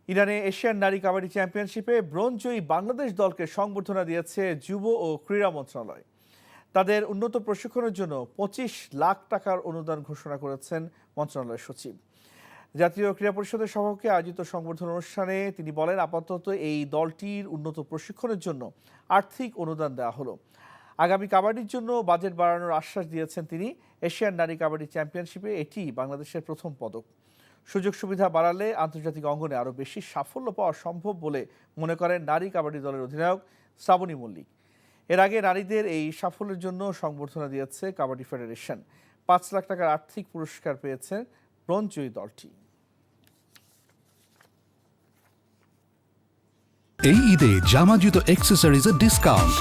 ইরানে এশিয়ান নারী কাবাডি চ্যাম্পিয়নশিপে ব্রোঞ্জ জয়ী বাংলাদেশ দলকে সংবর্ধনা দিয়েছে যুব ও ক্রীড়া মন্ত্রণালয়। তাদের উন্নত প্রশিক্ষণের জন্য 25 লাখ টাকার অনুদান ঘোষণা করেছেন মন্ত্রণালয়ের সচিব। জাতীয় ক্রীড়া পরিষদের সভাপতিকে আয়োজিত সংবর্ধনা অনুষ্ঠানে তিনি বলেন, আপাতত এই দলটির উন্নত প্রশিক্ষণের জন্য আর্থিক অনুদান দেওয়া হলো। আগামী কাবাডির জন্য বাজেট বাড়ানোর আশ্বাস দিয়েছেন তিনি। এশিয়ান নারী কাবাডি চ্যাম্পিয়নশিপে এটি বাংলাদেশের প্রথম পদক। সুযোগ সুবিধা বাড়ালে আন্তর্জাতিক অঙ্গনে আরও বেশি সাফল্য পাওয়া সম্ভব বলে মনে করেন নারী কাবাডি দলের অধিনায়ক শ্রাবণী মল্লিক। এর আগে নারীদের এই সাফল্যের জন্য সংবর্ধনা দিয়েছে কাবাডি ফেডারেশন। 5 লাখ টাকার আর্থিক পুরস্কার পেয়েছে ব্রোঞ্জ জয়ী দলটি। এই ঈদে জামা জুতো অ্যাক্সেসরিজের ডিসকাউন্ট।